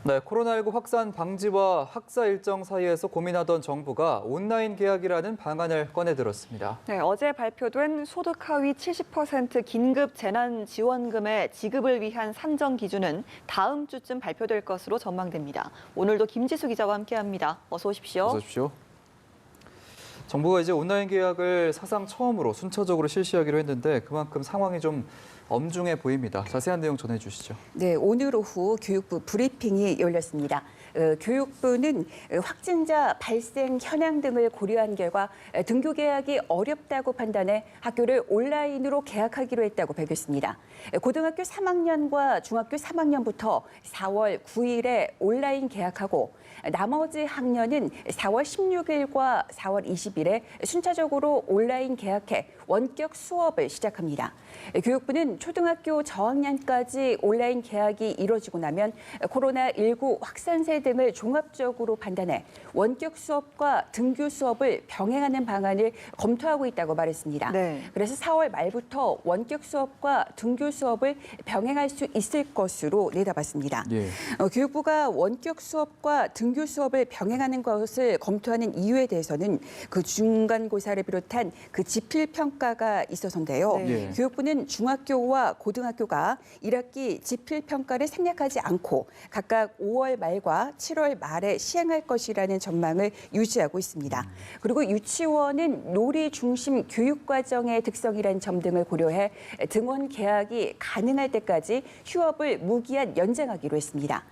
네, 코로나19 확산 방지와 학사 일정 사이에서 고민하던 정부가 온라인 계약이라는 방안을 꺼내들었습니다. 네, 어제 발표된 소득 하위 70% 긴급 재난지원금의 지급을 위한 산정 기준은 다음 주쯤 발표될 것으로 전망됩니다. 오늘도 김지수 기자와 함께합니다. 어서 오십시오. 어서 오십시오. 정부가 이제 온라인 계약을 사상 처음으로 순차적으로 실시하기로 했는데 그만큼 상황이 좀 엄중해 보입니다. 자세한 내용 전해주시죠. 네, 오늘 오후 교육부 브리핑이 열렸습니다. 교육부는 확진자 발생 현황 등을 고려한 결과 등교 계약이 어렵다고 판단해 학교를 온라인으로 계약하기로 했다고 밝혔습니다. 고등학교 3학년과 중학교 3학년부터 4월 9일에 온라인 계약하고 나머지 학년은 4월 16일과 4월 20일에 순차적으로 온라인 계약해 원격 수업을 시작합니다. 교육부는 초등학교 저학년까지 온라인 계약이 이뤄지고 나면 코로나19 확산세 등을 종합적으로 판단해 원격 수업과 등교 수업을 병행하는 방안을 검토하고 있다고 말했습니다. 네. 그래서 4월 말부터 원격 수업과 등교 수업을 병행할 수 있을 것으로 내다봤습니다. 예. 교육부가 원격 수업과 등교 수업을 병행하는 것을 검토하는 이유에 대해서는 그 중간고사를 비롯한 그 지필평가가 있어서인데요. 네. 예. 교육부는 중학교와 고등학교가 1학기 지필평가를 생략하지 않고 각각 5월 말과 7월 말에 시행할 것이라는 전망을 유지하고 있습니다. 그리고 유치원은 놀이 중심 교육과정의 특성이라는 점 등을 고려해 등원 계약이 가능할 때까지 휴업을 무기한 연장하기로 했습니다.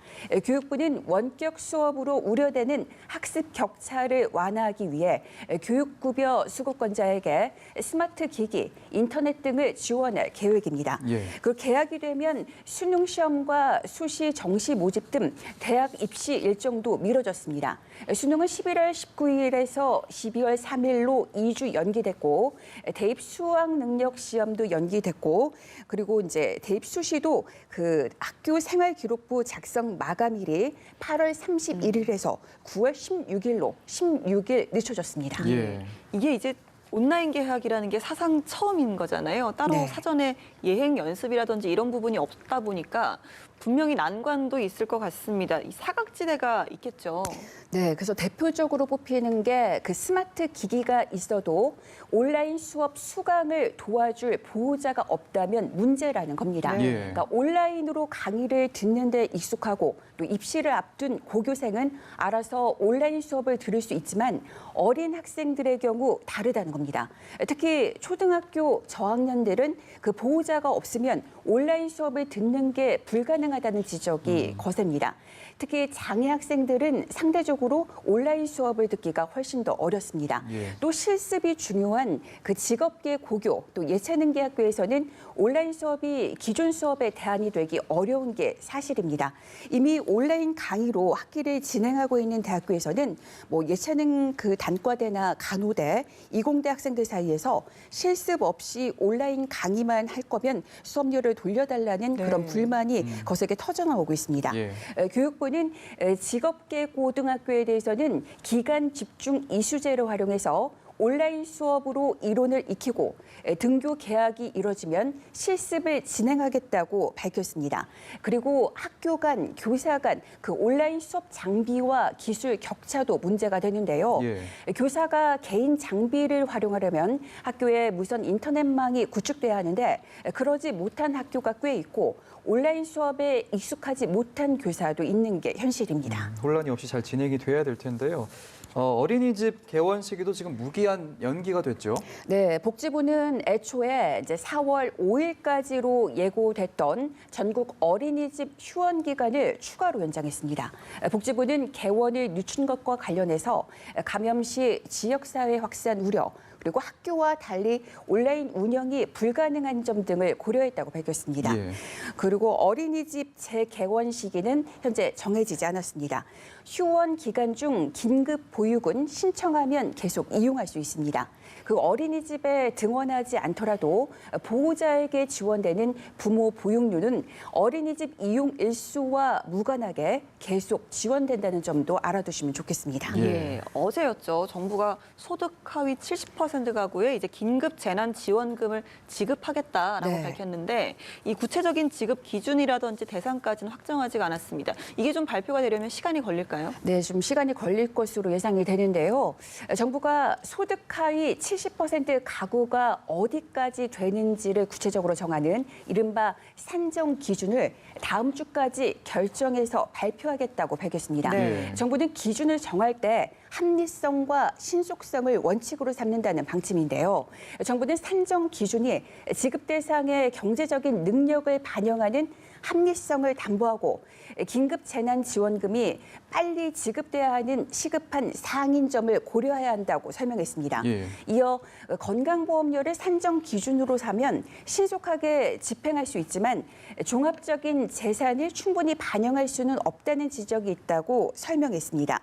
교육부는 원격 수업으로 우려되는 학습 격차를 완화하기 위해 교육급여 수급권자에게 스마트 기기, 인터넷 등을 지원할 계획입니다. 예. 그 계약이 되면 수능 시험과 수시 정시 모집 등 대학 입시 일정도 미뤄졌습니다. 수능은 11월 19일에서 12월 3일로 2주 연기됐고 대입 수학 능력 시험도 연기됐고 그리고 이제 대입 수시도 그 학교 생활기록부 작성 마감일이 8월 31일에서 9월 16일로 16일 늦춰졌습니다. 예. 이게 이제 온라인 계약이라는 게 사상 처음인 거잖아요. 따로 네. 사전에 예행 연습이라든지 이런 부분이 없다 보니까 분명히 난관도 있을 것 같습니다. 이 사각지대가 있겠죠. 네, 그래서 대표적으로 뽑히는 게 그 스마트 기기가 있어도 온라인 수업 수강을 도와줄 보호자가 없다면 문제라는 겁니다. 예. 그러니까 온라인으로 강의를 듣는 데 익숙하고 또 입시를 앞둔 고교생은 알아서 온라인 수업을 들을 수 있지만 어린 학생들의 경우 다르다는 겁니다. 특히 초등학교 저학년들은 그 보호자가 없으면 온라인 수업을 듣는 게 불가능하다는 지적이 거셉니다. 특히 장애 학생들은 상대적으로 온라인 수업을 듣기가 훨씬 더 어렵습니다. 예. 또 실습이 중요한 그 직업계 고교 또 예체능계 학교에서는 온라인 수업이 기존 수업에 대안이 되기 어려운 게 사실입니다. 이미 온라인 강의로 학기를 진행하고 있는 대학교에서는 뭐 예체능 그 단과대나 간호대, 이공대 학생들 사이에서 실습 없이 온라인 강의만 할 거면 수업료를 돌려달라는 네. 그런 불만이 거세게 터져나오고 있습니다. 예. 교육부는 직업계 고등학교에 대해서는 기간 집중 이수제를 활용해서 온라인 수업으로 이론을 익히고 등교 계약이 이뤄지면 실습을 진행하겠다고 밝혔습니다. 그리고 학교 간, 교사 간 그 온라인 수업 장비와 기술 격차도 문제가 되는데요. 예. 교사가 개인 장비를 활용하려면 학교에 무선 인터넷망이 구축돼야 하는데 그러지 못한 학교가 꽤 있고 온라인 수업에 익숙하지 못한 교사도 있는 게 현실입니다. 혼란이 없이 잘 진행이 돼야 될 텐데요. 어린이집 개원 시기도 지금 무기한 연기가 됐죠. 네, 복지부는 애초에 이제 4월 5일까지로 예고됐던 전국 어린이집 휴원 기간을 추가로 연장했습니다. 복지부는 개원을 늦춘 것과 관련해서 감염 시 지역사회 확산 우려, 그리고 학교와 달리 온라인 운영이 불가능한 점 등을 고려했다고 밝혔습니다. 예. 그리고 어린이집 재개원 시기는 현재 정해지지 않았습니다. 휴원 기간 중 긴급 보육은 신청하면 계속 이용할 수 있습니다. 그 어린이집에 등원하지 않더라도 보호자에게 지원되는 부모 보육료는 어린이집 이용 일수와 무관하게 계속 지원된다는 점도 알아두시면 좋겠습니다. 예, 어제였죠. 정부가 소득 하위 70% 가구에 이제 긴급 재난 지원금을 지급하겠다라고 네. 밝혔는데 이 구체적인 지급 기준이라든지 대상까지는 확정하지가 않았습니다. 이게 좀 발표가 되려면 시간이 걸릴까요? 네, 좀 시간이 걸릴 것으로 예상이 되는데요. 정부가 소득 하위 70% 가구가 어디까지 되는지를 구체적으로 정하는 이른바 산정 기준을 다음 주까지 결정해서 발표하겠다고 밝혔습니다. 네. 정부는 기준을 정할 때 합리성과 신속성을 원칙으로 삼는다는 방침인데요. 정부는 산정 기준이 지급 대상의 경제적인 능력을 반영하는 합리성을 담보하고 긴급 재난 지원금이 빨리 지급돼야 하는 시급한 상인점을 고려해야 한다고 설명했습니다. 예. 이어 건강보험료를 산정 기준으로 사면 신속하게 집행할 수 있지만 종합적인 재산을 충분히 반영할 수는 없다는 지적이 있다고 설명했습니다.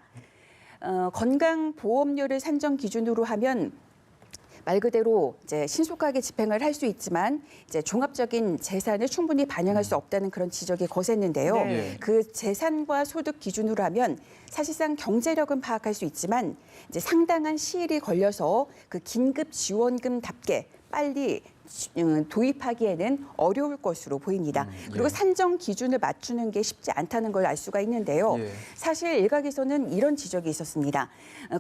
건강보험료를 산정 기준으로 하면 말 그대로 이제 신속하게 집행을 할 수 있지만 이제 종합적인 재산을 충분히 반영할 수 없다는 그런 지적이 거셌는데요. 네. 그 재산과 소득 기준으로 하면 사실상 경제력은 파악할 수 있지만 이제 상당한 시일이 걸려서 그 긴급 지원금답게 빨리 도입하기에는 어려울 것으로 보입니다. 그리고 예. 산정 기준을 맞추는 게 쉽지 않다는 걸 알 수가 있는데요. 예. 사실 일각에서는 이런 지적이 있었습니다.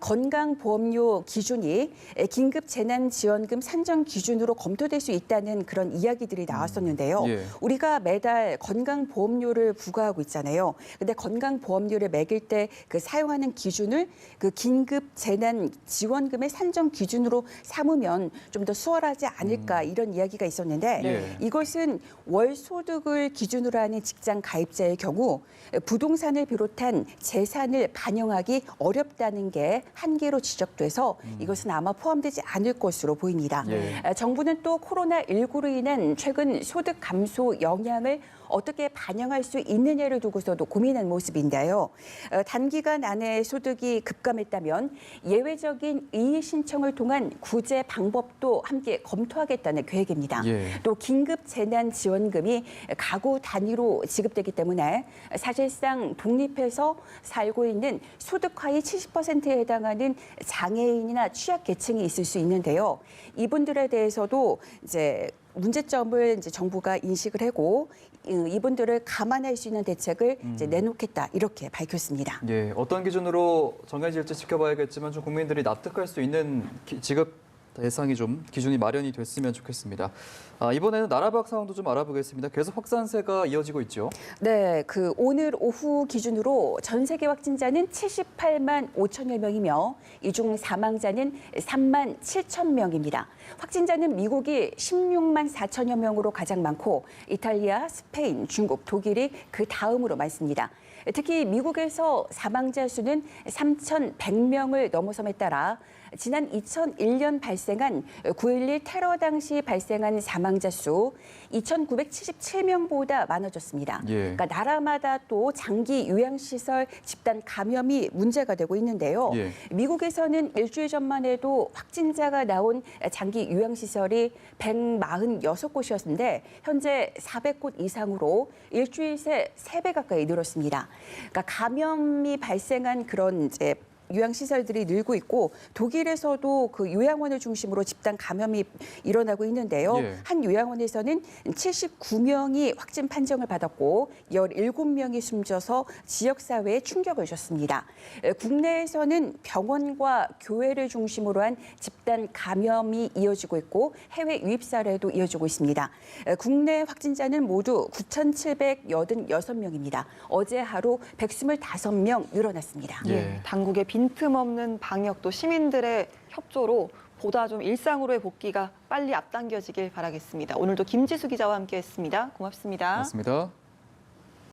건강보험료 기준이 긴급재난지원금 산정 기준으로 검토될 수 있다는 그런 이야기들이 나왔었는데요. 예. 우리가 매달 건강보험료를 부과하고 있잖아요. 근데 건강보험료를 매길 때 그 사용하는 기준을 그 긴급재난지원금의 산정 기준으로 삼으면 좀 더 수월하지 않을까 이런 이야기가 있었는데 예. 이것은 월 소득을 기준으로 하는 직장 가입자의 경우 부동산을 비롯한 재산을 반영하기 어렵다는 게 한계로 지적돼서 이것은 아마 포함되지 않을 것으로 보입니다. 예. 정부는 또 코로나19로 인한 최근 소득 감소 영향을 어떻게 반영할 수 있느냐를 두고서도 고민한 모습인데요. 단기간 안에 소득이 급감했다면 예외적인 이의 신청을 통한 구제 방법도 함께 검토하겠다는 계획입니다. 예. 또 긴급 재난 지원금이 가구 단위로 지급되기 때문에 사실상 독립해서 살고 있는 소득 하위 70%에 해당하는 장애인이나 취약계층이 있을 수 있는데요. 이분들에 대해서도 이제 문제점을 이제 정부가 인식을 하고 이분들을 감안할 수 있는 대책을 이제 내놓겠다 이렇게 밝혔습니다. 예, 어떤 기준으로 정해질지 지켜봐야겠지만 좀 국민들이 납득할 수 있는 지급 대상이 좀 기준이 마련이 됐으면 좋겠습니다. 이번에는 나라 밖 상황도 좀 알아보겠습니다. 계속 확산세가 이어지고 있죠. 네, 그 오늘 오후 기준으로 전 세계 확진자는 78만 5천여 명이며 이 중 사망자는 3만 7천 명입니다. 확진자는 미국이 16만 4천여 명으로 가장 많고 이탈리아, 스페인, 중국, 독일이 그 다음으로 많습니다. 특히 미국에서 사망자 수는 3,100명을 넘어섬에 따라 지난 2001년 발생한 9.11 테러 당시 발생한 사망자 수 2,977명보다 많아졌습니다. 예. 그러니까 나라마다 또 장기 요양시설 집단 감염이 문제가 되고 있는데요. 예. 미국에서는 일주일 전만 해도 확진자가 나온 장기 요양시설이 146곳이었는데 현재 400곳 이상으로 일주일 새 3배 가까이 늘었습니다. 그러니까 감염이 발생한 그런 이제 요양시설들이 늘고 있고 독일에서도 그 요양원을 중심으로 집단 감염이 일어나고 있는데요. 예. 한 요양원에서는 79명이 확진 판정을 받았고 17명이 숨져서 지역사회에 충격을 줬습니다. 국내에서는 병원과 교회를 중심으로 한 집단 감염이 이어지고 있고 해외 유입 사례도 이어지고 있습니다. 국내 확진자는 모두 9,786명입니다. 어제 하루 125명 늘어났습니다. 예. 당국의 빈틈없는 방역도 시민들의 협조로 보다 좀 일상으로의 복귀가 빨리 앞당겨지길 바라겠습니다. 오늘도 김지수 기자와 함께했습니다. 고맙습니다. 맞습니다.